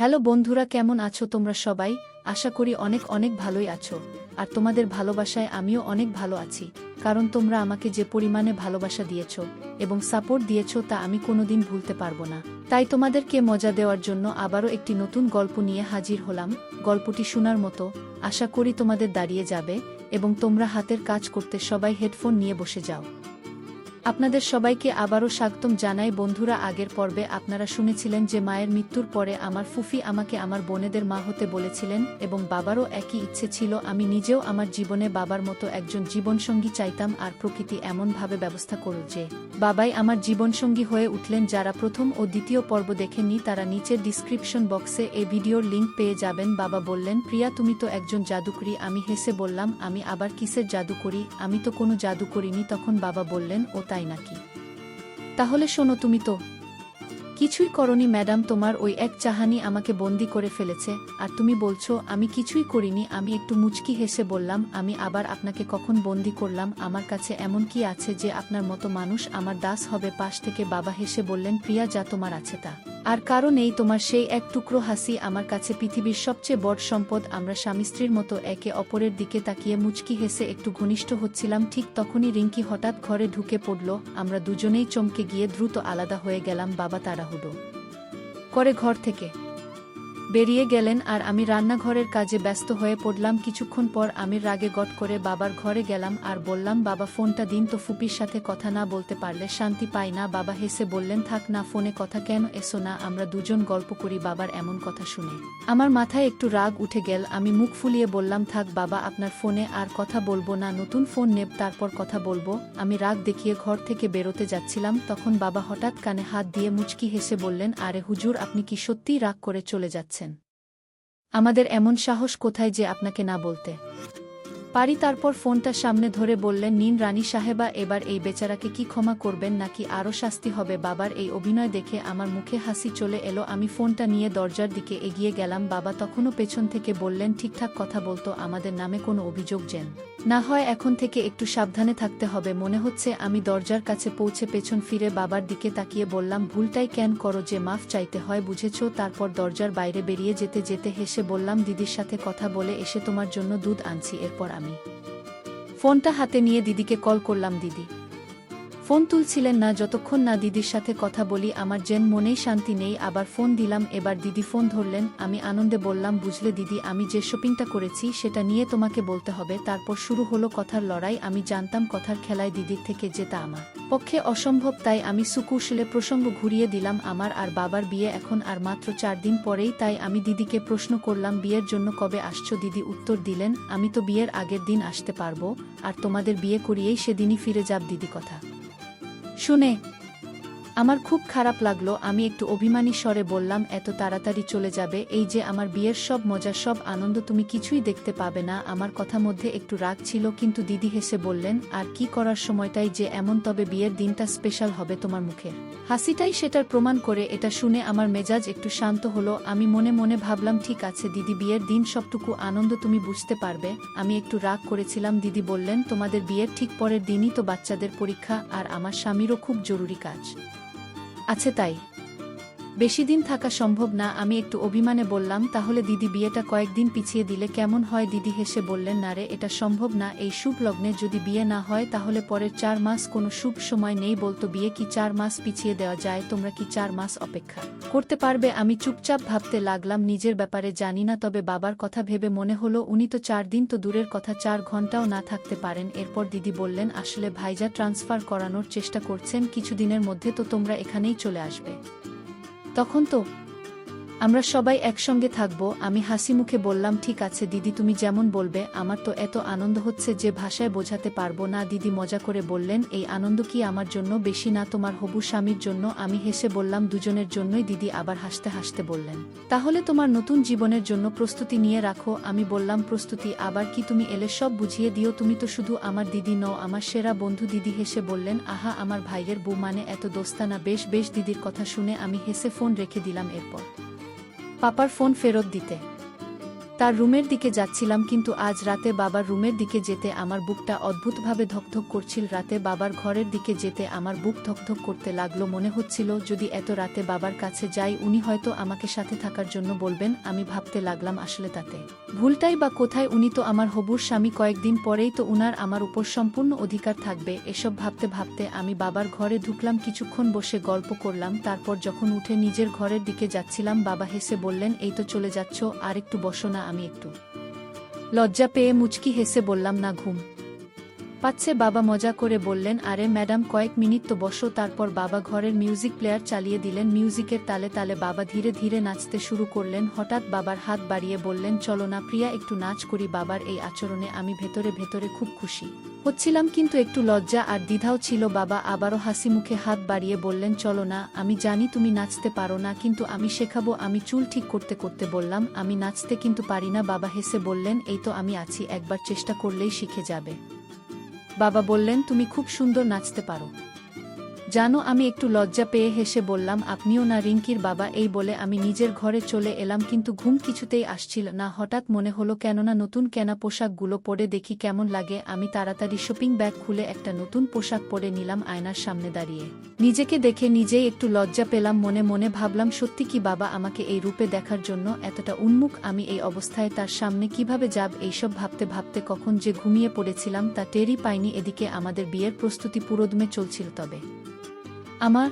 Hello বন্ধুরা, কেমন আছো তোমরা সবাই? আশা করি অনেক অনেক ভালোই আছো। আর তোমাদের ভালোবাসায় আমিও অনেক ভালো আছি, কারণ তোমরা আমাকে যে পরিমাণে ভালোবাসা দিয়েছো এবং সাপোর্ট দিয়েছো তা আমি কোনোদিন ভুলতে পারবো না। তাই তোমাদেরকে মজা দেওয়ার জন্য আবারও একটি নতুন গল্প নিয়ে হাজির হলাম। গল্পটি শোনার মতো, আশা করি তোমাদের দাঁড়িয়ে যাবে এবং তোমরা হাতের কাজ করতে সবাই হেডফোন নিয়ে বসে যাও। আপনাদের সবাইকে আবারও স্বাগতম জানাই। বন্ধুরা, আগের পর্বে আপনারা শুনেছিলেন যে মায়ের মৃত্যুর পরে আমার ফুফি আমাকে আমার বোনেদের মা হতে বলেছিলেন এবং বাবারও একই ইচ্ছে ছিল। আমি নিজেও আমার জীবনে বাবার মতো একজন জীবনসঙ্গী চাইতাম, আর প্রকৃতি এমনভাবে ব্যবস্থা করল যে বাবাই আমার জীবনসঙ্গী হয়ে উঠলেন। যারা প্রথম ও দ্বিতীয় পর্ব দেখেননি তারা নিচের ডিসক্রিপশন বক্সে এই ভিডিওর লিঙ্ক পেয়ে যাবেন। বাবা বললেন, প্রিয়া তুমি তো একজন জাদুকরি। আমি হেসে বললাম, আমি আবার কিসের জাদু করি? আমি তো কোনো জাদু করিনি। তখন বাবা বললেন, ও তাই নাকি? তাহলে শোনো, তুমি তো কিছুই করনি ম্যাডাম, তোমার ওই এক চাহানি আমাকে বন্দি করে ফেলেছে, আর তুমি বলছো আমি কিছুই করিনি। আমি একটু মুচকি হেসে বললাম, আমি আবার আপনাকে কখন বন্দি করলাম? আমার কাছে এমন কি আছে যে আপনার মতো মানুষ আমার দাস হবে? পাশ থেকে বাবা হেসে বললেন, প্রিয়া, যা তোমার আছে তা আর কারো নেই। তোমার সেই এক টুকরো হাসি আমার কাছে পৃথিবীর সবচেয়ে বড় সম্পদ। আমরা স্বামী স্ত্রীর মতো একে অপরের দিকে তাকিয়ে মুচকি হেসে একটু ঘনিষ্ঠ হচ্ছিলাম। ঠিক তখনই রিঙ্কি হঠাৎ ঘরে ঢুকে পড়ল। আমরা দুজনেই চমকে গিয়ে দ্রুত আলাদা হয়ে গেলাম। বাবা তাড়াহুড়ো করে ঘর থেকে বেরিয়ে গেলেন আর আমি রান্নাঘরের কাজে ব্যস্ত হয়ে পড়লাম। কিছুক্ষণ পর আমি রাগে গট করে বাবার ঘরে গেলাম আর বললাম, বাবা ফোনটা দিন তো, ফুপির সাথে কথা না বলতে পারলে শান্তি পাই না। বাবা হেসে বললেন, থাক না, ফোনে কথা কেন, এসো না আমরা দুজন গল্প করি। বাবার এমন কথা শুনে আমার মাথায় একটু রাগ উঠে গেল। আমি মুখ ফুলিয়ে বললাম, থাক বাবা, আপনার ফোনে আর কথা বলবো না, নতুন ফোন নেব তারপর কথা বলবো। আমি রাগ দেখিয়ে ঘর থেকে বেরোতে যাচ্ছিলাম, তখন বাবা হঠাৎ কানে হাত দিয়ে মুচকি হেসে বললেন, আরে হুজুর, আপনি কি সত্যিই রাগ করে চলে যাচ্ছেন? আমাদের এমন সাহস কোথায় যে আপনাকে না বলতে পারি? তারপর ফোনটা সামনে ধরে বললেন, নিন রানী সাহেবা, এবার এই বেচারাকে কি ক্ষমা করবেন নাকি আরও শাস্তি হবে? বাবার এই অভিনয় দেখে আমার মুখে হাসি চলে এলো। আমি ফোনটা নিয়ে দরজার দিকে এগিয়ে গেলাম। বাবা তখনও পেছন থেকে বললেন, ঠিকঠাক কথা বলতো, আমাদের নামে কোনো অভিযোগ যেন না হয়, এখন থেকে একটু সাবধানে থাকতে হবে। মনে হচ্ছে আমি দরজার কাছে পৌঁছে পেছন ফিরে বাবার দিকে তাকিয়ে বললাম, ভুলটাই কেন করো যে মাফ চাইতে হয়, বুঝেছো? তারপর দরজার বাইরে বেরিয়ে যেতে যেতে হেসে বললাম, দিদির সাথে কথা বলে এসে তোমার জন্য দুধ আনছি। এরপর আমি ফোনটা হাতে নিয়ে দিদিকে কল করলাম। দিদি ফোন তুলছিলেন না। যতক্ষণ না দিদির সাথে কথা বলি আমার যেন মনেই শান্তি নেই। আবার ফোন দিলাম, এবার দিদি ফোন ধরলেন। আমি আনন্দে বললাম, বুঝলে দিদি, আমি যে শপিংটা করেছি সেটা নিয়ে তোমাকে বলতে হবে। তারপর শুরু হলো কথার লড়াই। আমি জানতাম কথার খেলায় দিদির থেকে জেতা আমার পক্ষে অসম্ভব, তাই আমি সুকৌশলে প্রসঙ্গ ঘুরিয়ে দিলাম। আমার আর বাবার বিয়ে এখন আর মাত্র 4 দিন পরেই। তাই আমি দিদিকে প্রশ্ন করলাম, বিয়ের জন্য কবে আসছো? দিদি উত্তর দিলেন, আমি তো বিয়ের আগের দিন আসতে পারবো, আর তোমাদের বিয়ে করিয়েই সেদিনই ফিরে যাব। দিদি কথা শুনে আমার খুব খারাপ লাগলো। আমি একটু অভিমানী স্বরে বললাম, এত তাড়াতাড়ি চলে যাবে? এই যে আমার বিয়ের সব মজা, সব আনন্দ তুমি কিছুই দেখতে পাবে না? আমার কথা মধ্যে একটু রাগ ছিল, কিন্তু দিদি হেসে বললেন, আর কি করার, সময়টাই যে এমন। তবে বিয়ের দিনটা স্পেশাল হবে, তোমার মুখের হাসিটাই সেটার প্রমাণ করে। এটা শুনে আমার মেজাজ একটু শান্ত হলো। আমি মনে মনে ভাবলাম, ঠিক আছে দিদি, বিয়ের দিন সবটুকু আনন্দ তুমি বুঝতে পারবে। আমি একটু রাগ করেছিলাম। দিদি বললেন, তোমাদের বিয়ের ঠিক পরের দিনই তো বাচ্চাদের পরীক্ষা, আর আমার স্বামীরও খুব জরুরি কাজ আছে, তাই বেশি দিন থাকা সম্ভব না। আমি একটু অভিমানে বললাম, তাহলে দিদি বিয়েটা কয়েকদিন পিছিয়ে দিলে কেমন হয়? দিদি হেসে বললেন, না রে, এটা সম্ভব না। এই শুভ লগ্নে যদি বিয়ে না হয় তাহলে পরের 4 মাস কোনো শুভ সময় নেই। বলতো বিয়ে কি 4 মাস পিছিয়ে দেওয়া যায়? তোমরা কি 4 মাস অপেক্ষা করতে পারবে? আমি চুপচাপ ভাবতে লাগলাম, নিজের ব্যাপারে জানি না, তবে বাবার কথা ভেবে মনে হলো উনি তো 4 দিন তো দূরের কথা, 4 ঘন্টাও না থাকতে পারেন। এরপর দিদি বললেন, আসলে ভাইজা ট্রান্সফার করানোর চেষ্টা করছেন, কিছুদিনের মধ্যে তো তোমরা এখানেই চলে আসবে, তখন তো আমরা সবাই একসঙ্গে থাকব। আমি হাসি মুখে বললাম, ঠিক আছে দিদি, তুমি যেমন বলবে। আমার তো এত আনন্দ হচ্ছে যে ভাষায় বোঝাতে পারবো না। দিদি মজা করে বললেন, এই আনন্দ কি আমার জন্য বেশি না তোমার হবু স্বামীর জন্য? আমি হেসে বললাম, দুজনের জন্যই। দিদি আবার হাসতে হাসতে বললেন, তাহলে তোমার নতুন জীবনের জন্য প্রস্তুতি নিয়ে রাখো। আমি বললাম, প্রস্তুতি আবার কি? তুমি এলে সব বুঝিয়ে দিও। তুমি তো শুধু আমার দিদি নও, আমার সেরা বন্ধু। দিদি হেসে বললেন, আহা, আমার ভাইয়ের বউ মানে এত দোস্তানা? বেশ বেশ। দিদির কথা শুনে আমি হেসে ফোন রেখে দিলাম। এরপর পাপার ফোন ফেরত দিতে তার রুমের দিকে যাচ্ছিলাম, কিন্তু আজ রাতে বাবার রুমের দিকে যেতে আমার বুকটা অদ্ভুতভাবে ধকধক করছিল। রাতে বাবার ঘরের দিকে যেতে আমার বুক ধকধক করতে লাগলো। মনে হচ্ছিল যদি এত রাতে বাবার কাছে যাই, উনি হয়তো আমাকে সাথে থাকার জন্য বলবেন। আমি ভাবতে লাগলাম আসলে তাতে ভুলটাই বা কোথায়? উনি তো আমার হবুর স্বামী, কয়েকদিন পরেই তো উনার আমার উপর সম্পূর্ণ অধিকার থাকবে। এসব ভাবতে ভাবতে আমি বাবার ঘরে ঢুকলাম, কিছুক্ষণ বসে গল্প করলাম। তারপর যখন উঠে নিজের ঘরের দিকে যাচ্ছিলাম, বাবা হেসে বললেন, এই তো চলে যাচ্ছ, আর একটু বসো না। আমি একটু লজ্জা পেয়ে মুচকি হেসে বললাম, না, ঘুম পাচ্ছে। বাবা মজা করে বললেন, আরে ম্যাডাম, কয়েক মিনিট তো বসো। তারপর বাবা ঘরের মিউজিক প্লেয়ার চালিয়ে দিলেন। মিউজিকের তালে তালে বাবা ধীরে ধীরে নাচতে শুরু করলেন। হঠাৎ বাবার হাত বাড়িয়ে বললেন, চলো না প্রিয়া, একটু নাচ করি। বাবার এই আচরণে আমি ভেতরে ভেতরে খুব খুশি হচ্ছিলাম, কিন্তু একটু লজ্জা আর দ্বিধাও ছিল। বাবা আবারও হাসি মুখে হাত বাড়িয়ে বললেন, চলো না, আমি জানি তুমি নাচতে পারো না, কিন্তু আমি শেখাবো। আমি চুল ঠিক করতে করতে বললাম, আমি নাচতে কিন্তু পারি না। বাবা হেসে বললেন, এই তো আমি আছি, একবার চেষ্টা করলেই শিখে যাবে। বাবা বললেন, তুমি খুব সুন্দর নাচতে পারো জানো। আমি একটু লজ্জা পেয়ে হেসে বললাম, আপনিও না রিঙ্কির বাবা। এই বলে আমি নিজের ঘরে চলে এলাম, কিন্তু ঘুম কিছুতেই আসছিল না। হঠাৎ মনে হলো, কেননা নতুন কেনা পোশাকগুলো পরে দেখি কেমন লাগে। আমি তাড়াতাড়ি শপিং ব্যাগ খুলে একটা নতুন পোশাক পরে নিলাম। আয়নার সামনে দাঁড়িয়ে নিজেকে দেখে নিজেই একটু লজ্জা পেলাম। মনে মনে ভাবলাম, সত্যি কি বাবা আমাকে এই রূপে দেখার জন্য এতটা উন্মুখ? আমি এই অবস্থায় তার সামনে কিভাবে যাব? এইসব ভাবতে ভাবতে কখন যে ঘুমিয়ে পড়েছিলাম তা টেরই পাইনি। এদিকে আমাদের বিয়ের প্রস্তুতি পুরোদমে চলছিল। তবে আমার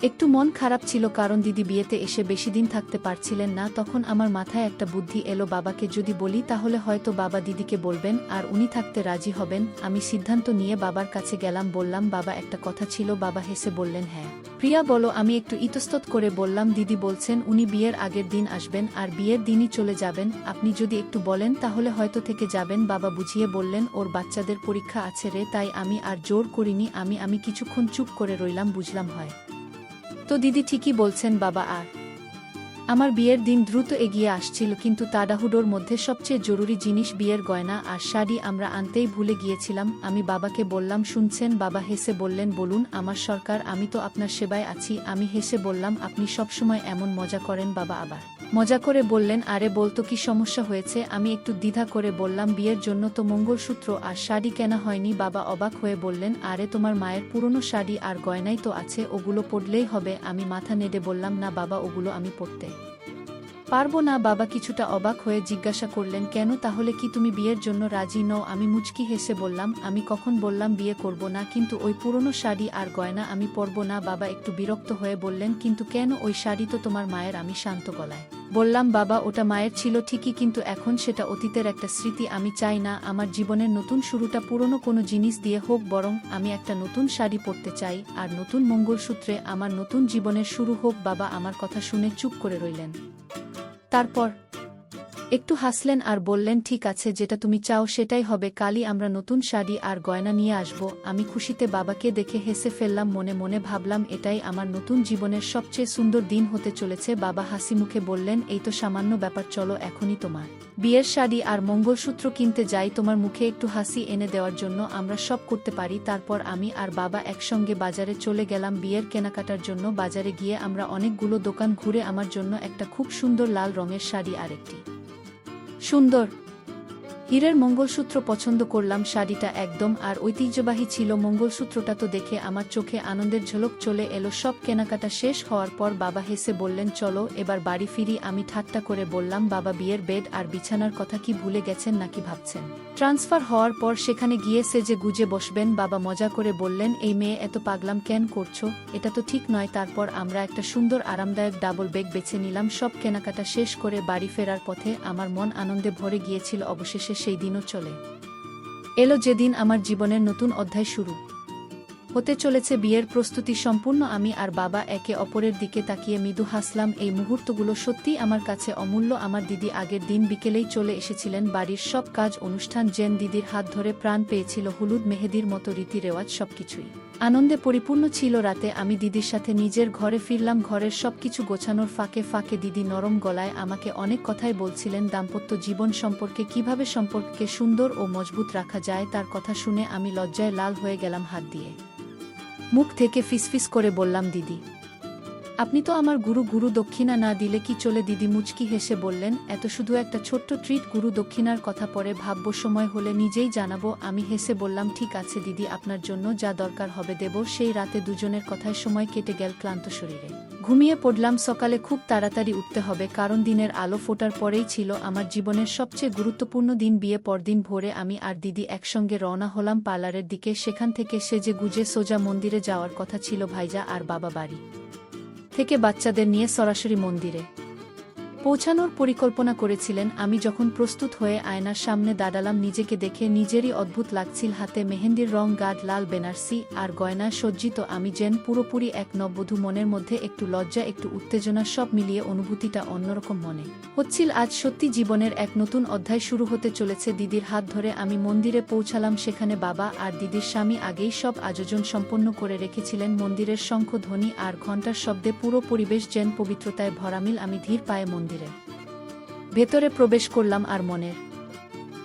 একটু মন খারাপ ছিল, কারণ দিদি বিয়েতে এসে বেশি দিন থাকতে পারছিলেন না। তখন আমার মাথায় একটা বুদ্ধি এলো, বাবাকে যদি বলি তাহলে হয়তো বাবা দিদিকে বলবেন আর উনি থাকতে রাজি হবেন। আমি সিদ্ধান্ত নিয়ে বাবার কাছে গেলাম, বললাম, বাবা একটা কথা ছিল। বাবা হেসে বললেন, হ্যাঁ প্রিয়া বলো। আমি একটু ইতস্তত করে বললাম, দিদি বলছেন উনি বিয়ের আগের দিন আসবেন আর বিয়ের দিনই চলে যাবেন। আপনি যদি একটু বলেন তাহলে হয়তো থেকে যাবেন। বাবা বুঝিয়ে বললেন, ওর বাচ্চাদের পরীক্ষা আছে রে, তাই আমি আর জোর করিনি। আমি কিছুক্ষণ চুপ করে রইলাম। বুঝলাম হয় তো দিদি ঠিকই বলছেন। বাবা আর আমার বিয়ের দিন দ্রুত এগিয়ে আসছিল, কিন্তু তাড়াহুড়োর মধ্যে সবচেয়ে জরুরি জিনিস বিয়ের গয়না আর শাড়ি আমরা আনতেই ভুলে গিয়েছিলাম। আমি বাবাকে বললাম, শুনছেন? বাবা হেসে বললেন, বলুন আমার সরকার, আমি তো আপনার সেবায় আছি। আমি হেসে বললাম, আপনি সবসময় এমন মজা করেন। বাবা আবার মজা করে বললেন, আরে বলতো কি সমস্যা হয়েছে? আমি একটু দ্বিধা করে বললাম, বিয়ের জন্য তো মঙ্গলসূত্র আর শাড়ি কেনা হয়নি। বাবা অবাক হয়ে বললেন, আরে তোমার মায়ের পুরনো শাড়ি আর গয়নাই তো আছে, ওগুলো পরলেই হবে। আমি মাথা নেড়ে বললাম, না বাবা, ওগুলো আমি পরতে পারবো না। বাবা কিছুটা অবাক হয়ে জিজ্ঞাসা করলেন, কেন? তাহলে কি তুমি বিয়ের জন্য রাজি নও? আমি মুচকি হেসে বললাম, আমি কখন বললাম বিয়ে করব না? কিন্তু ওই পুরনো শাড়ি আর গয়না আমি পরব না। বাবা একটু বিরক্ত হয়ে বললেন, কিন্তু কেন? ওই শাড়ি তো তোমার মায়ের। আমি শান্ত গলায় বললাম, বাবা ওটা মায়ের ছিল ঠিকই, কিন্তু এখন সেটা অতীতের একটা স্মৃতি। আমি চাই না আমার জীবনের নতুন শুরুটা পুরনো কোনো জিনিস দিয়ে হোক, বরং আমি একটা নতুন শাড়ি পরতে চাই আর নতুন মঙ্গলসূত্রে আমার নতুন জীবনের শুরু হোক। বাবা আমার কথা শুনে চুপ করে রইলেন, তারপর একটু হাসলেন আর বললেন, ঠিক আছে, যেটা তুমি চাও সেটাই হবে। কালই আমরা নতুন শাড়ি আর গয়না নিয়ে আসব। আমি খুশিতে বাবাকে দেখে হেসে ফেললাম। মনে মনে ভাবলাম, এটাই আমার নতুন জীবনের সবচেয়ে সুন্দর দিন হতে চলেছে। বাবা হাসি মুখে বললেন, এই তো সামান্য ব্যাপার, চলো এখনই তোমার বিয়ের শাড়ি আর মঙ্গলসূত্র কিনতে যাই। তোমার মুখে একটু হাসি এনে দেওয়ার জন্য আমরা সব করতে পারি। তারপর আমি আর বাবা একসঙ্গে বাজারে চলে গেলাম বিয়ের কেনাকাটার জন্য। বাজারে গিয়ে আমরা অনেকগুলো দোকান ঘুরে আমার জন্য একটা খুব সুন্দর লাল রঙের শাড়ি আর একটি সুন্দর হীরের মঙ্গলসূত্র পছন্দ করলাম। শাড়িটা একদম আর ঐতিহ্যবাহী ছিল। মঙ্গলসূত্রটা তো দেখে আমার চোখে আনন্দের ঝলক চলে এলো। সব কেনাকাটা শেষ হওয়ার পর বাবা হেসে বললেন, চলো এবার বাড়ি ফিরি। আমি ঠাট্টা করে বললাম, বাবা বিয়ের বেড আর বিছানার কথা কি ভুলে গেছেন নাকি ভাবছেন ট্রান্সফার হওয়ার পর সেখানে গিয়ে সেজে গুজে বসবেন? বাবা মজা করে বললেন, এই মেয়ে এত পাগলাম কেন করছো? এটা তো ঠিক নয়। তারপর আমরা একটা সুন্দর আরামদায়ক ডাবল বেড বেছে নিলাম। সব কেনাকাটা শেষ করে বাড়ি ফেরার পথে আমার মন আনন্দে ভরে গিয়েছিল। অবশেষে সেই দিনও চলে এলো যেদিন আমার জীবনের নতুন অধ্যায় শুরু হতে চলেছে। বিয়ের প্রস্তুতি সম্পূর্ণ। আমি আর বাবা একে অপরের দিকে তাকিয়ে মৃদু হাসলাম। এই মুহূর্তগুলো সত্যিই আমার কাছে অমূল্য। আমার দিদি আগের দিন বিকেলেই চলে এসেছিলেন। বাড়ির সব কাজ অনুষ্ঠান জেন দিদির হাত ধরে প্রাণ পেয়েছিল। হলুদ মেহেদির মতো রীতি রেওয়াজ সবকিছুই আনন্দে পরিপূর্ণ ছিল। রাতে আমি দিদির সাথে নিজের ঘরে ফিরলাম। ঘরের সবকিছু গোছানোর ফাঁকে ফাঁকে দিদি নরম গলায় আমাকে অনেক কথাই বলছিলেন। দাম্পত্য জীবন সম্পর্কে, কিভাবে সম্পর্ককে সুন্দর ও মজবুত রাখা যায় তার কথা শুনে আমি লজ্জায় লাল হয়ে গেলাম। হাত দিয়ে মুখ থেকে ফিসফিস করে বললাম, দিদি আপনি তো আমার গুরু দক্ষিণা না দিলে কি চলে? দিদি মুচকি হেসে বললেন, এত শুধু একটা ছোট্ট ট্রিট, গুরু দক্ষিণার কথা পরে ভাবব, সময় হলে নিজেই জানাবো। আমি হেসে বললাম, ঠিক আছে দিদি, আপনার জন্য যা দরকার হবে দেব। সেই রাতে দুজনের কথায় সময় কেটে গেল ক্লান্ত শরীরে। ঘুমিয়ে পড়লাম। সকালে খুব তাড়াতাড়ি উঠতে হবে, কারণ দিনের আলো ফোটার পরেই ছিল আমার জীবনের সবচেয়ে গুরুত্বপূর্ণ দিন, বিয়ে। পরদিন ভোরে আমি আর দিদি একসঙ্গে রওনা হলাম পার্লারের দিকে। সেখান থেকে সেজে গুজে সোজা মন্দিরে যাওয়ার কথা ছিল। ভাইজা আর বাবা বাড়ি থেকে বাচ্চাদের নিয়ে সরাসরি মন্দিরে পৌঁছানোর পরিকল্পনা করেছিলেন। আমি যখন প্রস্তুত হয়ে আয়নার সামনে দাঁড়ালাম, নিজেকে দেখে নিজেরই অদ্ভুত লাগছিল। হাতে মেহেন্দির রং, গাঢ় লাল বেনারসি আর গয়নায় সজ্জিত আমি যেন পুরোপুরি এক নববধূ। মনের মধ্যে একটু লজ্জা, একটু উত্তেজনা, সব মিলিয়ে অনুভূতিটা অন্যরকম মনে হচ্ছিল। আজ সত্যি জীবনের এক নতুন অধ্যায় শুরু হতে চলেছে। দিদির হাত ধরে আমি মন্দিরে পৌঁছালাম। সেখানে বাবা আর দিদির স্বামী আগেই সব আয়োজন সম্পন্ন করে রেখেছিলেন। মন্দিরের শঙ্খ ধ্বনি আর ঘণ্টার শব্দে পুরো পরিবেশ যেন পবিত্রতায় ভরামিল। আমি ধীর পায়ে মন্দিরের ভেতরে প্রবেশ করলাম আর মনের